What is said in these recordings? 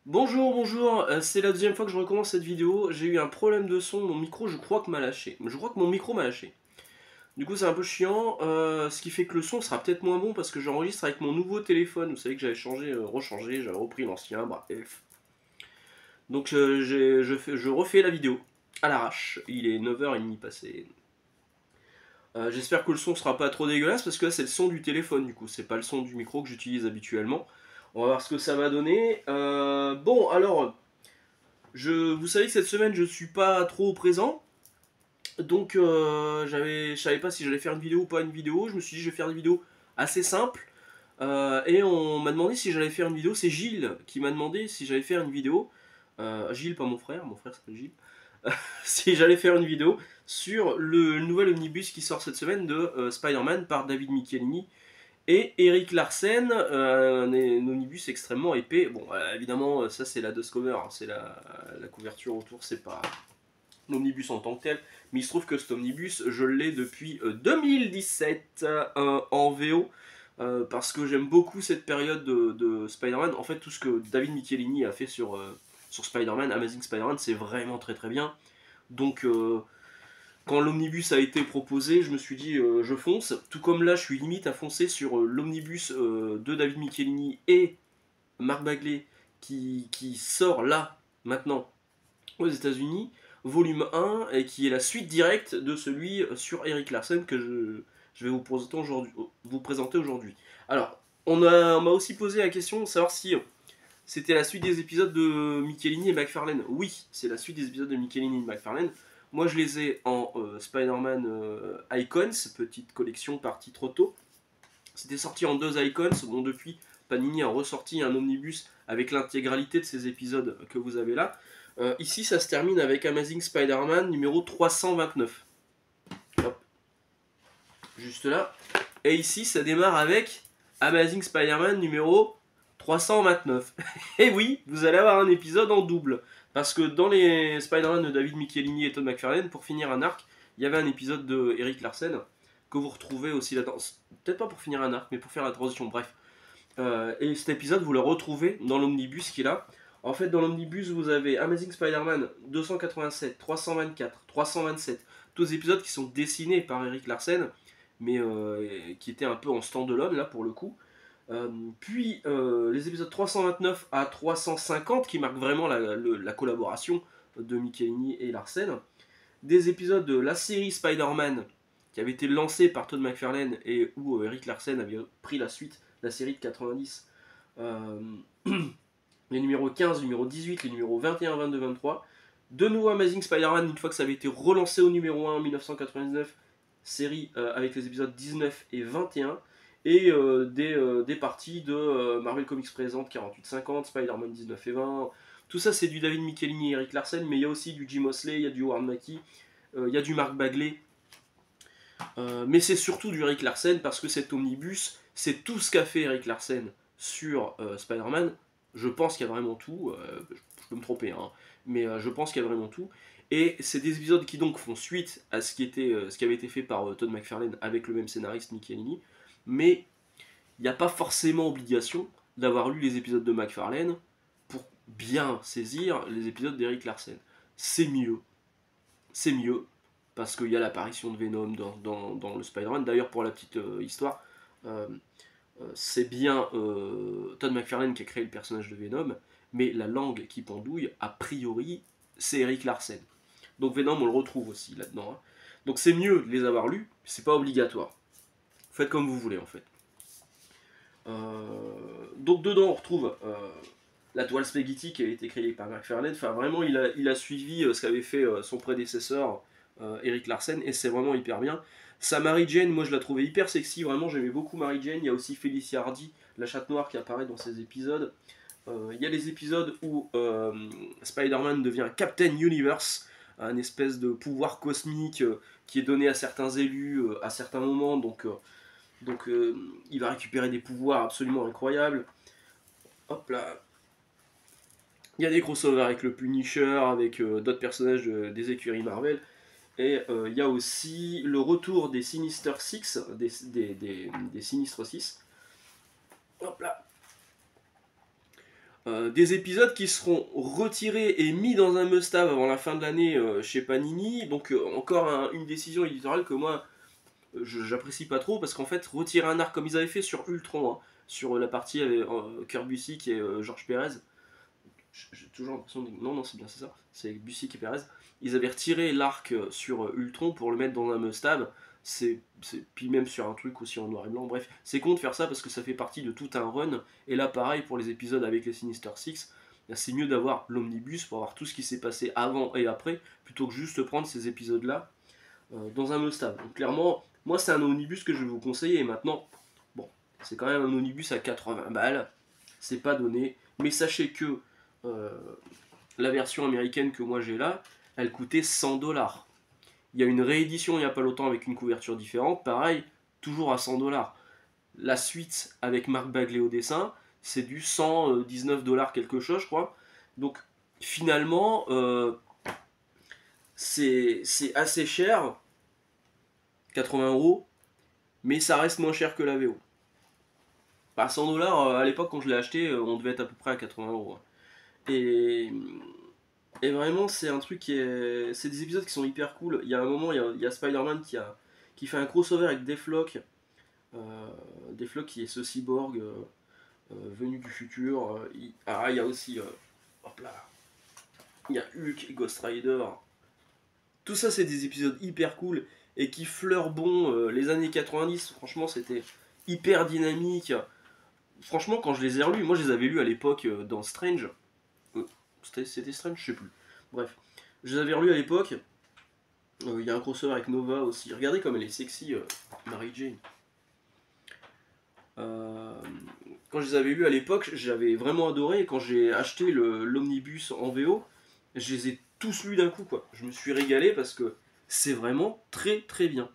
Bonjour, bonjour, c'est la deuxième fois que je recommence cette vidéo. J'ai eu un problème de son, mon micro je crois que m'a lâché. Je crois que mon micro m'a lâché. Du coup c'est un peu chiant, ce qui fait que le son sera peut-être moins bon parce que j'enregistre avec mon nouveau téléphone. Vous savez que j'avais changé, rechangé, j'avais repris l'ancien, bref. Donc je refais la vidéo à l'arrache. Il est 9h30 passé. J'espère que le son sera pas trop dégueulasse parce que là c'est le son du téléphone du coup, c'est pas le son du micro que j'utilise habituellement. On va voir ce que ça va donner. Bon alors... vous savez que cette semaine je suis pas trop présent, donc je savais pas si j'allais faire une vidéo ou pas une vidéo. Je me suis dit je vais faire une vidéo assez simple. Et on m'a demandé si j'allais faire une vidéo. C'est Gilles qui m'a demandé si j'allais faire une vidéo. Gilles, pas mon frère s'appelle Gilles. Si j'allais faire une vidéo sur le nouvel omnibus qui sort cette semaine de Spider-Man par David Michelini et Eric Larsen, un omnibus extrêmement épais. Bon, évidemment, ça c'est la Discover, hein, c'est la couverture autour, c'est pas l'omnibus en tant que tel. Mais il se trouve que cet omnibus, je l'ai depuis 2017 en VO. Parce que j'aime beaucoup cette période de Spider-Man. En fait, tout ce que David Michelini a fait sur Spider-Man, Amazing Spider-Man, c'est vraiment très très bien. Donc, quand l'omnibus a été proposé, je me suis dit je fonce. Tout comme là, je suis limite à foncer sur l'omnibus de David Michelini et Mark Bagley qui sort là, maintenant, aux États-Unis, volume 1, et qui est la suite directe de celui sur Eric Larsen que je vais vous présenter aujourd'hui. Alors, on m'a aussi posé la question de savoir si c'était la suite des épisodes de Michelini et McFarlane. Oui, c'est la suite des épisodes de Michelini et McFarlane. Moi, je les ai en Spider-Man Icons, petite collection partie trop tôt. C'était sorti en deux Icons. Bon, depuis, Panini a ressorti un omnibus avec l'intégralité de ces épisodes que vous avez là. Ici, ça se termine avec Amazing Spider-Man numéro 329. Hop, juste là. Et ici, ça démarre avec Amazing Spider-Man numéro 329. Et oui, vous allez avoir un épisode en double. Parce que dans les Spider-Man de David Michelini et Todd McFarlane, pour finir un arc, il y avait un épisode de Eric Larsen que vous retrouvez aussi là-dedans. Peut-être pas pour finir un arc, mais pour faire la transition, bref. Et cet épisode, vous le retrouvez dans l'omnibus qu'il a. En fait, dans l'omnibus, vous avez Amazing Spider-Man 287, 324, 327, tous les épisodes qui sont dessinés par Eric Larsen, mais qui étaient un peu en stand-alone là pour le coup. Puis les épisodes 329 à 350 qui marquent vraiment la collaboration de Michelini et Larsen. Des épisodes de la série Spider-Man qui avait été lancée par Todd McFarlane et où Eric Larsen avait pris la suite, la série de 90. Euh, les numéros 15, numéro 18, les numéros 21, 22, 23. De nouveau Amazing Spider-Man, une fois que ça avait été relancé au numéro 1 en 1999, série avec les épisodes 19 et 21, et des parties de Marvel Comics présente 48-50, Spider-Man 19 et 20. Tout ça, c'est du David Michelini et Eric Larsen, mais il y a aussi du Jim Mosley, il y a du Howard Mackie, il y a du Mark Bagley, mais c'est surtout du Eric Larsen parce que cet omnibus, c'est tout ce qu'a fait Eric Larsen sur Spider-Man. Je pense qu'il y a vraiment tout, je peux me tromper, hein, mais je pense qu'il y a vraiment tout. Et c'est des épisodes qui donc font suite à ce qui avait été fait par Todd McFarlane avec le même scénariste Michelini, mais il n'y a pas forcément obligation d'avoir lu les épisodes de McFarlane pour bien saisir les épisodes d'Eric Larsen. C'est mieux, c'est mieux, parce qu'il y a l'apparition de Venom dans le Spider-Man. D'ailleurs, pour la petite histoire, euh, c'est bien Todd McFarlane qui a créé le personnage de Venom, mais la langue qui pendouille, a priori, c'est Eric Larsen. Donc Venom, on le retrouve aussi là-dedans, hein. Donc c'est mieux de les avoir lus, c'est pas obligatoire. Faites comme vous voulez en fait. Donc dedans, on retrouve la toile spaghetti qui a été créée par McFarlane. Enfin, vraiment, il a suivi ce qu'avait fait son prédécesseur, Eric Larsen, et c'est vraiment hyper bien. Sa Mary Jane, moi je la trouvais hyper sexy, vraiment, j'aimais beaucoup Mary Jane. Il y a aussi Felicia Hardy, la chatte noire, qui apparaît dans ces épisodes. Il y a les épisodes où Spider-Man devient Captain Universe, un espèce de pouvoir cosmique qui est donné à certains élus à certains moments, donc il va récupérer des pouvoirs absolument incroyables. Hop là, il y a des crossovers avec le Punisher, avec d'autres personnages des écuries Marvel. Et il y a aussi le retour des Sinister Six, des Sinistres 6. Hop là. Des épisodes qui seront retirés et mis dans un must-have avant la fin de l'année chez Panini. Donc encore une décision éditoriale que moi j'apprécie pas trop parce qu'en fait retirer un arc comme ils avaient fait sur Ultron, hein, sur la partie avec Kurt Busiek et Georges Pérez. J'ai toujours l'impression de... Non, c'est bien, c'est ça. C'est Busiek et Pérez. Ils avaient retiré l'arc sur Ultron pour le mettre dans un must-have. Puis même sur un truc aussi en noir et blanc. Bref, c'est con de faire ça parce que ça fait partie de tout un run. Et là, pareil, pour les épisodes avec les Sinister Six, c'est mieux d'avoir l'omnibus pour avoir tout ce qui s'est passé avant et après, plutôt que juste prendre ces épisodes-là dans un must-have. Donc clairement, moi, c'est un omnibus que je vais vous conseiller. Et maintenant, bon, c'est quand même un omnibus à 80 balles. C'est pas donné. Mais sachez que euh, la version américaine que moi j'ai là, elle coûtait 100 $. Il y a une réédition il n'y a pas longtemps avec une couverture différente, pareil, toujours à 100 $. La suite avec Mark Bagley au dessin, c'est du 119 $ quelque chose, je crois. Donc finalement, c'est assez cher, 80 €, mais ça reste moins cher que la VO. Bah, 100 $ à l'époque quand je l'ai acheté, on devait être à peu près à 80 €. Et Et vraiment, c'est un truc qui est. C'est des épisodes qui sont hyper cool. Il y a un moment, il y a Spider-Man qui fait un crossover avec Deathlock. Deathlock qui est ce cyborg venu du futur. Il y a aussi. Hop là. Il y a Hulk et Ghost Rider. Tout ça, c'est des épisodes hyper cool et qui fleurent bon les années 90. Franchement, c'était hyper dynamique. Franchement, quand je les ai relus, moi je les avais lus à l'époque dans Strange. C'était Strange, je sais plus. Bref, je les avais relus à l'époque. Il y a un crossover avec Nova aussi. Regardez comme elle est sexy, Mary Jane. Euh, Quand je les avais lus à l'époque, j'avais vraiment adoré. Et quand j'ai acheté l'omnibus en VO, je les ai tous lus d'un coup, quoi. Je me suis régalé parce que c'est vraiment très très bien.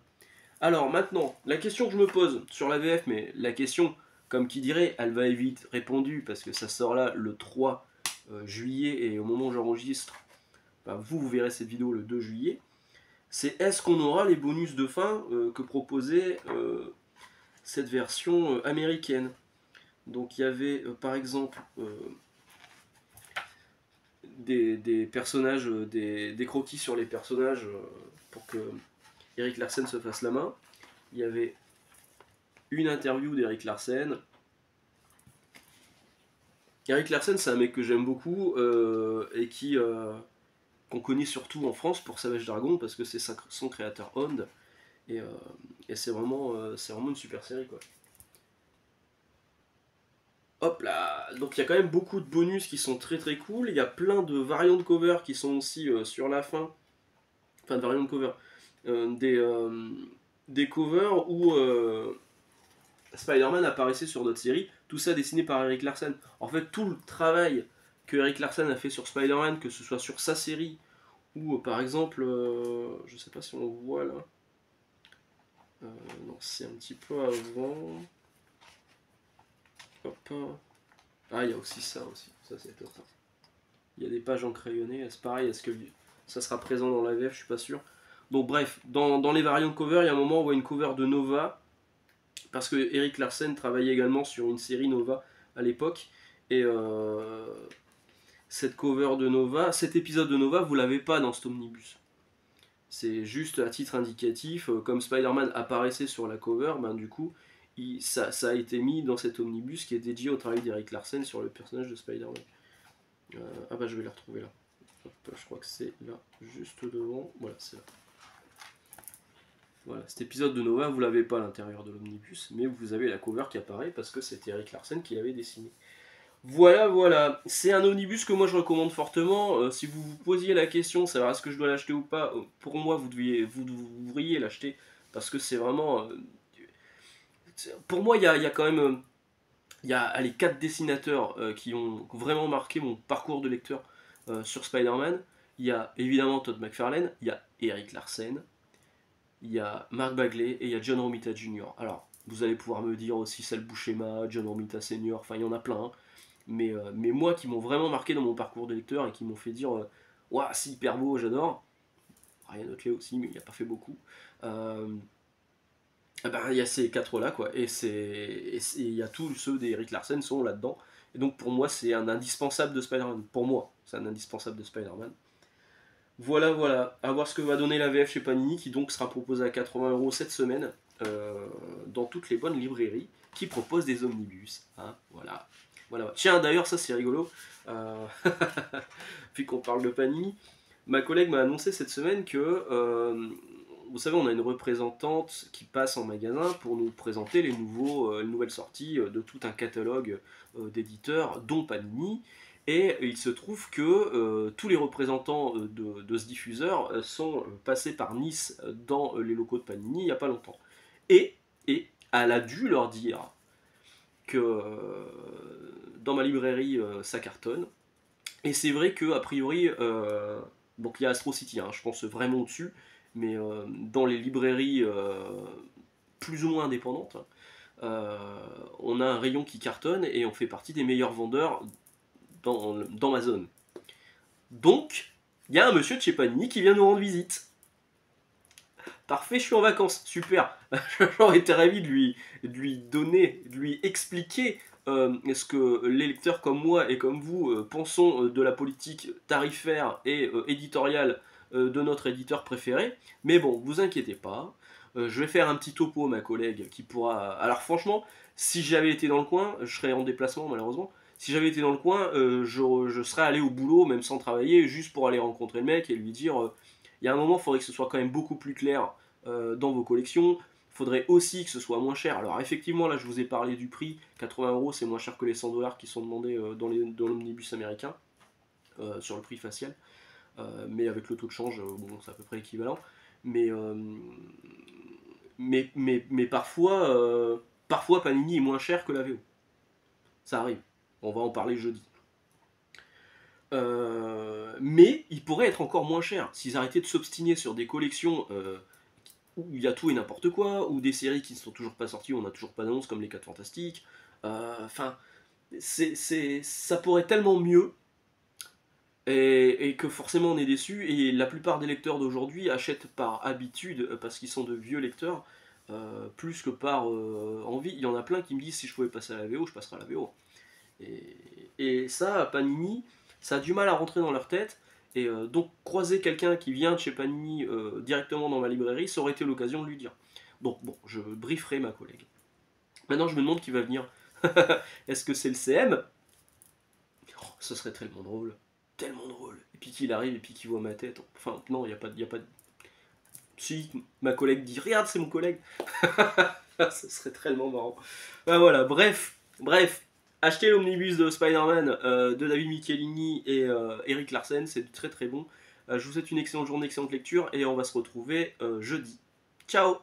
Alors maintenant, la question que je me pose sur la VF, mais la question, comme qui dirait, elle va être vite répondue parce que ça sort là le 3 juillet et au moment où j'enregistre, bah, vous verrez cette vidéo le 2 juillet. C'est est-ce qu'on aura les bonus de fin que proposait cette version américaine. Donc il y avait par exemple des personnages, des croquis sur les personnages pour que Eric Larsen se fasse la main. Il y avait une interview d'Eric Larsen. Eric Larsen, c'est un mec que j'aime beaucoup et qu'on connaît surtout en France pour Savage Dragon parce que c'est son créateur Ond. Et, c'est vraiment une super série, quoi. Hop là. Donc il y a quand même beaucoup de bonus qui sont très très cool. Il y a plein de variants de cover qui sont aussi sur la fin. Enfin, de variants de cover. Euh, des, euh, des covers où Spider-Man apparaissait sur d'autres séries. Tout ça dessiné par Eric Larsen. En fait, tout le travail que Eric Larsen a fait sur Spider-Man, que ce soit sur sa série ou par exemple, je sais pas si on le voit là. Non, c'est un petit peu avant. Hop. Ah, il y a aussi ça aussi. Ça, c'est top. Il y a des pages en crayonné. C'est pareil, est-ce que ça sera présent dans la VF? Je suis pas sûr. Donc, bref, dans les variants de cover, il y a un moment où on voit une cover de Nova. Parce que Eric Larsen travaillait également sur une série Nova à l'époque. Et cette cover de Nova, cet épisode de Nova, vous l'avez pas dans cet omnibus. C'est juste à titre indicatif, comme Spider-Man apparaissait sur la cover, ben du coup, ça a été mis dans cet omnibus qui est dédié au travail d'Eric Larsen sur le personnage de Spider-Man. Ah bah je vais la retrouver là. Hop, je crois que c'est là, juste devant. Voilà, c'est là. Voilà, cet épisode de Nova, vous l'avez pas à l'intérieur de l'omnibus, mais vous avez la cover qui apparaît parce que c'était Eric Larsen qui l'avait dessiné. Voilà, c'est un omnibus que moi je recommande fortement. Si vous vous posiez la question, savoir est-ce que je dois l'acheter ou pas, pour moi vous devriez l'acheter parce que c'est vraiment. Pour moi, il y a quand même. Il y a les 4 dessinateurs qui ont vraiment marqué mon parcours de lecteur sur Spider-Man. Il y a évidemment Todd McFarlane, il y a Eric Larsen, il y a Mark Bagley et il y a John Romita Jr. Alors, vous allez pouvoir me dire aussi Sal Buscema, John Romita Sr., enfin il y en a plein. Hein. Mais moi qui m'ont vraiment marqué dans mon parcours de lecteur et qui m'ont fait dire Ouah, c'est hyper beau, j'adore. Ryan Otley aussi, mais il n'a pas fait beaucoup. Ben, il y a ces 4 là, quoi. Et il y a tous ceux d'Eric Larsen sont là-dedans. Et donc pour moi, c'est un indispensable de Spider-Man. Pour moi, c'est un indispensable de Spider-Man. Voilà, voilà, à voir ce que va donner la VF chez Panini, qui donc sera proposée à 80 € cette semaine, dans toutes les bonnes librairies qui proposent des omnibus. Hein, voilà. Voilà. Tiens, d'ailleurs, ça c'est rigolo, vu qu'on parle de Panini, ma collègue m'a annoncé cette semaine que, vous savez, on a une représentante qui passe en magasin pour nous présenter les nouvelles sorties de tout un catalogue d'éditeurs, dont Panini. Et il se trouve que tous les représentants de ce diffuseur sont passés par Nice dans les locaux de Panini il n'y a pas longtemps. Et, et elle a dû leur dire que dans ma librairie ça cartonne. Et c'est vrai que a priori, donc il y a Astro City, hein, je pense vraiment dessus, mais dans les librairies plus ou moins indépendantes, on a un rayon qui cartonne et on fait partie des meilleurs vendeurs dans ma zone. Donc, il y a un monsieur de chez Panini qui vient nous rendre visite. Parfait, je suis en vacances, super. J'aurais été ravi de lui expliquer ce que les lecteurs comme moi et comme vous pensons de la politique tarifaire et éditoriale de notre éditeur préféré. Mais bon, vous inquiétez pas, je vais faire un petit topo à ma collègue qui pourra... Alors franchement, si j'avais été dans le coin, je serais en déplacement malheureusement, si j'avais été dans le coin, je serais allé au boulot, même sans travailler, juste pour aller rencontrer le mec et lui dire... il y a un moment, il faudrait que ce soit quand même beaucoup plus clair dans vos collections. Il faudrait aussi que ce soit moins cher. Alors effectivement, là je vous ai parlé du prix. 80 € c'est moins cher que les 100 $ qui sont demandés dans l'omnibus américain, sur le prix facial. Mais avec le taux de change, bon, c'est à peu près équivalent. Mais, mais parfois Panini est moins cher que la VO. Ça arrive. On va en parler jeudi. Mais il pourrait être encore moins cher s'ils arrêtaient de s'obstiner sur des collections où il y a tout et n'importe quoi, ou des séries qui ne sont toujours pas sorties, où on n'a toujours pas d'annonce comme les 4 Fantastiques. Enfin, ça pourrait tellement mieux, et que forcément on est déçu, et la plupart des lecteurs d'aujourd'hui achètent par habitude, parce qu'ils sont de vieux lecteurs, plus que par envie. Il y en a plein qui me disent si je pouvais passer à la VO, je passerais à la VO. Et ça, Panini, ça a du mal à rentrer dans leur tête. Et donc, croiser quelqu'un qui vient de chez Panini directement dans ma librairie, ça aurait été l'occasion de lui dire. Donc, bon, je brieferai ma collègue. Maintenant, je me demande qui va venir. Est-ce que c'est le CM? Oh, ce serait tellement drôle. Tellement drôle. Et puis qu'il arrive et puis qu'il voit ma tête. Enfin, non, il n'y a pas de. Si, ma collègue dit regarde, c'est mon collègue. Ce serait tellement marrant. Ben voilà, bref. Achetez l'omnibus de Spider-Man de David Michelini et Eric Larsen, c'est très très bon. Je vous souhaite une excellente journée, excellente lecture et on va se retrouver jeudi. Ciao!